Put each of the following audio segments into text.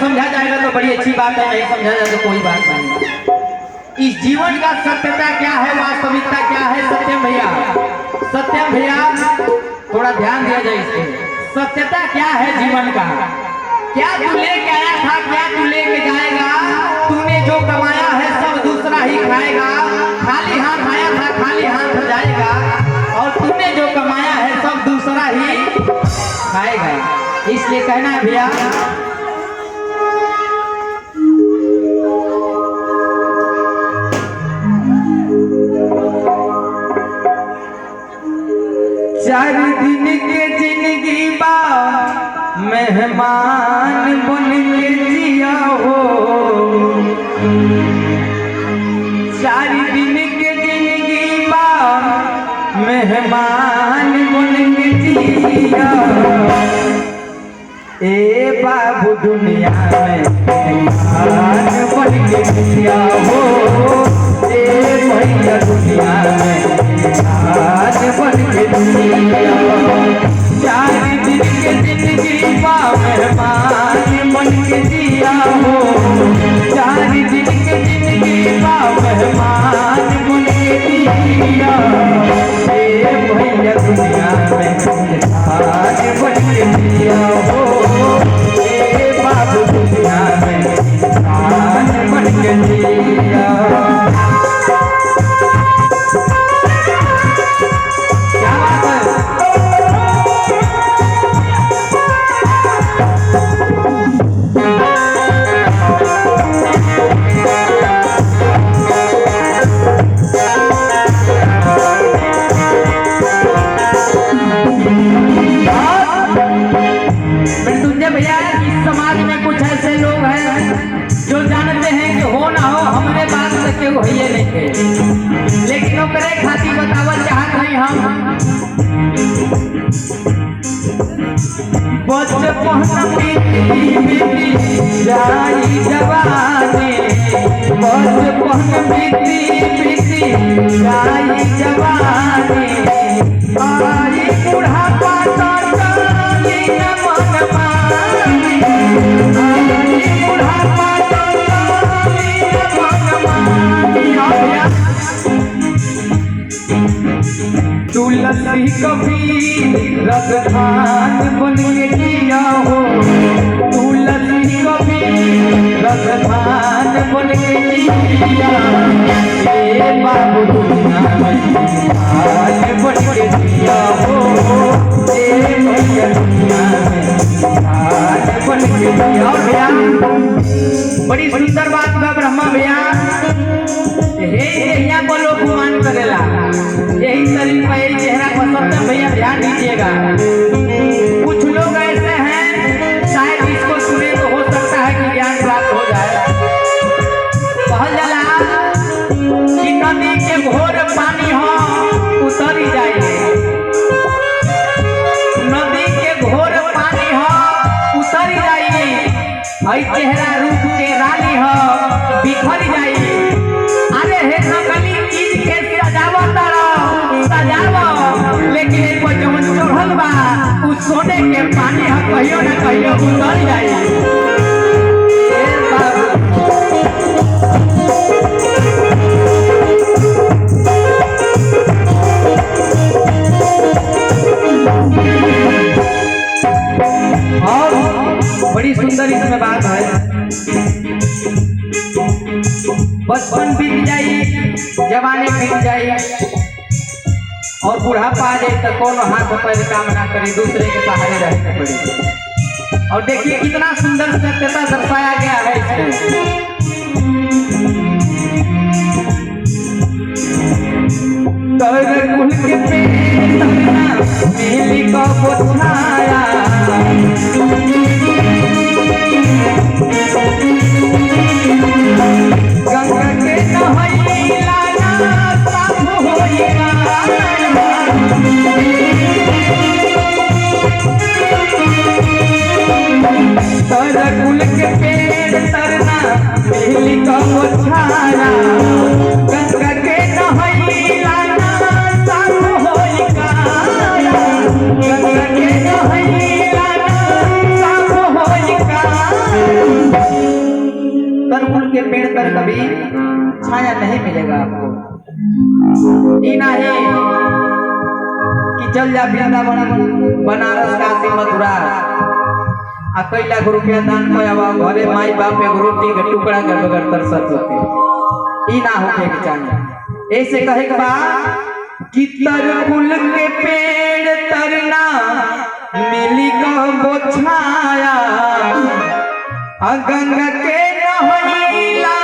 समझा जाएगा तो बड़ी अच्छी बात है, नहीं समझा जाए तो कोई बात नहीं। इस जीवन का सत्यता क्या है, वास्तविकता क्या है? सत्यम भैया, सत्यम भैया थोड़ा ध्यान दिया जाए इसके। सत्यता क्या है जीवन का? क्या तू लेके आया था, क्या तू लेके जाएगा? तूने जो कमाया है सब दूसरा ही खाएगा। खाली हाथ आया था, खाली हाथ जाएगा। और तूने जो कमाया है सब दूसरा ही खाएगा। इसलिए कहना है भैया, चार दिन के जिंदगी बा मेहमान बन के जिया हो। चार दिन के जिंदगी बा मेहमान बन के जिया। ए बाबू दुनिया में मेहमान बन के जिया हो। ए भैया दुनिया में मेहमान बन के जिया। चार दिन के जिंदगी बा मेहमान बन के जिया हो। चार दिन के जिंदगी बा मेहमान बन के जिया। ए भैया दुनिया में मेहमान बन के जिया हो। ए बाबू दुनिया में मेहमान बन के जिया। भैया इस समाज में कुछ ऐसे लोग हैं जो जानते हैं कि हो ना हो हमारे बात से क्यों है नहीं थे, लेकिन ओकरे खातिर बतावल चाहत नहीं हम। बचपन बीती जाई जवानी, बचपन बीती जाई जवानी। आई बुढ़ापा तो चली न मन मानी। बुढ़ापा तो चली न मन मानी। तुलसी कभी रगधान बन के जिया हो। तुलसी कभी रगधान बन के जिया। ए बाबू दुनिया में आज बन के जिया हो। ए भैया दुनिया में आज बन के जिया। भैया बड़ी सुंदर बात बा ब्रह्मा भैया, हे यहाँ को लोग गुमान करेला, यही शरीर पर यही चेहरा पसंद। भैया ध्यान दीजिएगा, कुछ लोग ऐसे हैं शायद इसको सुने तो हो सकता है कि ज्ञान प्राप्त हो जाए। कहल जाला कि नदी के घोर पानी हो उतर ही जाए। नदी के घोर पानी हो उतर ही जाए। हई चेहरा रूप के रानी हो बिखर जाए। अरे हे नकली चीज के सजावत सजाव, लेकिन एक जवन चढ़ल बा उस सोने के पानी है कहियो न कहियो उतर जाए। और बड़ी सुंदर इसमें बात है, बचपन बीत जाई, जवानी बीत जाई और बुढ़ापा आ जाए तो कौन हाथ पैर काम ना करे, दूसरे के सहारे रहने पड़े। और देखिए कितना सुंदर सत्यता दर्शाया गया है इसमें। कुल के पेड़ मिली को बुझाया। गंगा के नहैला ना साफ होइगा। कुल के पेड़ तरना मिली को बुझाया। गंगा के नहैला ना साफ होइगा। गंगा के नहैला ना साफ होइगा। के पेड़ पर कभी छाया नहीं मिलेगा आपको। ये नहीं कि चल जा वृंदावन, बनारस, काशी, मथुरा आ कई लाख रुपया दान करवा घरे माई बाप एगो रोटी के टुकड़ा के बगैर तरसत होते। ई ना होके के चाहिए। ऐसे कहे के बा कि तरकुल के पेड़ तरना मिली कबो छाया, गंगा के नहइला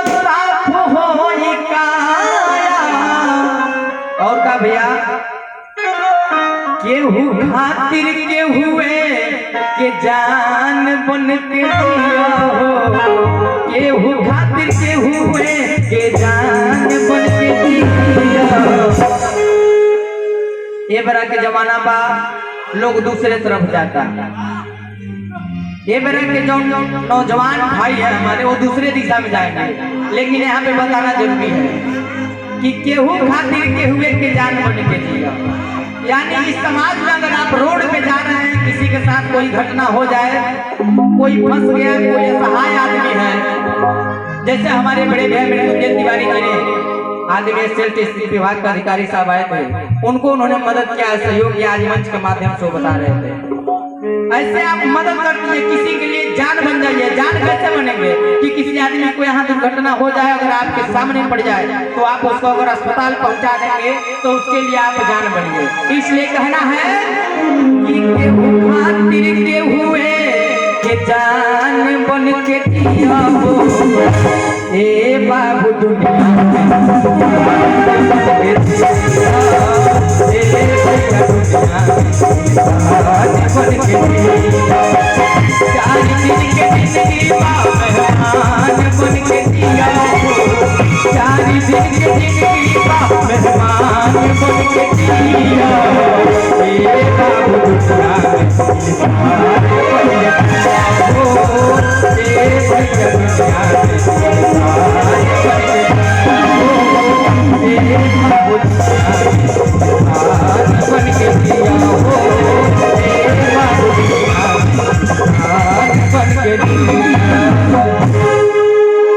साफ होई काया। और का भैया केहू खातिर केहुए के जान बन के दिया हो, केहू खातिर केहुए के जान बन के दिया। ये बड़ा के जमाना बा लोग दूसरे तरफ जाता। ये बेरे के जो नौजवान भाई है हमारे वो दूसरे दिशा में जाएंगे, लेकिन यहाँ पे बताना जरूरी है कि केहू खातिर केहुए के जान बन के जिया। यानी इस समाज में अगर आप रोड पे जा रहे हैं, किसी के साथ कोई घटना हो जाए, कोई फंस गया, कोई असहाय आदमी है, जैसे हमारे बड़े भैया मृत्युंजय तिवारी जी ने आदमी एसएलटी विभाग का अधिकारी साहब आए थे, उनको उन्होंने मदद किया, सहयोग किया, आज मंच के माध्यम से बता रहे थे। ऐसे आप मदद करते हैं, किसी के लिए जान बन जाइए। जान कैसे बनेंगे कि किसी आदमी को यहाँ दुर्घटना हो जाए, अगर आपके सामने पड़ जाए तो आप उसको अगर अस्पताल पहुंचा देंगे तो उसके लिए आप जान बनेंगे। इसलिए कहना है कि केहू खातिर केहुए के जान बन के दिया हो। ए बाबू दुनिया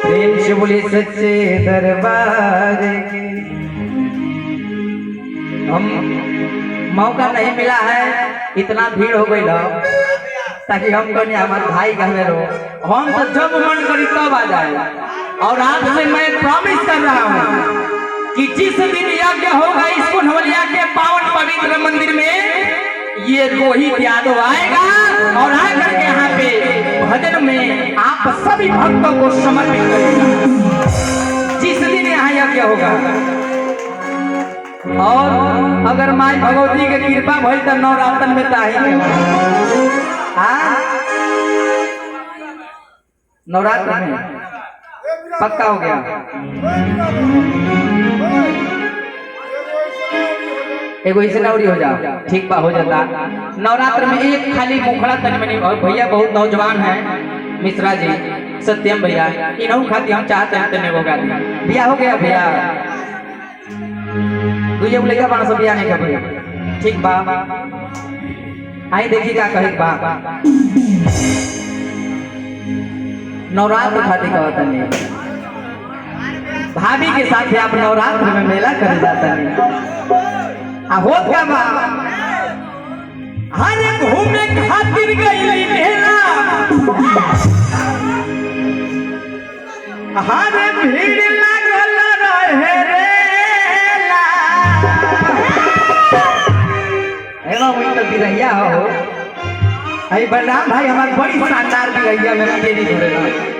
प्रेम से बोले सच्चे दरबार के। हम मौका नहीं मिला है, इतना भीड़ हो गई ताकि हम कहने हमारे भाई कहने रहो, हम तो जब मन करी तब आ जाए। और आपसे मैं प्रॉमिस कर रहा हूँ कि जिस दिन यज्ञ होगा इस कुंडवलिया के पावन पवित्र मंदिर में, ये रोहित यादव आएगा और आकर के यहाँ पे भजन में आप सभी भक्तों को समर्पित करेगा। जिस दिन यहाँ यज्ञ होगा, और अगर माई भगवती के कृपा भइल तो नवरात्र में ताही नवरात्र में पक्का हो गया। एगो इसे नौरी हो जा, ठीक बा हो जाता। नवरात्र में एक खाली मुखड़ा तन में भैया बहुत नौजवान है, मिश्रा जी, सत्यम भैया, इन्हों खाती हम चाहते हैं तने होगा भैया। हो गया भैया, तुझे बोलेगा बाण सब नहीं का भैया, ठीक बा। आई देखी का कहे बा नवरात्र खाती का होता नहीं, भाभी के साथ आप नवरात्र में मेला कर जाता नहीं। होत का बा हर घूमे खातिर गई मेला, हर भीड़ लागल रहे रेला। एमा वही तो बिरैया हो, आई बलराम भाई हमारे बड़ी शानदार बिरैया मेरा तेरी धोरेला।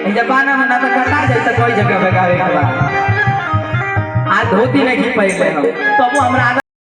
ई जमाना में ना तो कटा जाए तो कोई जगह बगावे का बा। आज धोती नहीं पहले हम तो वो हमरा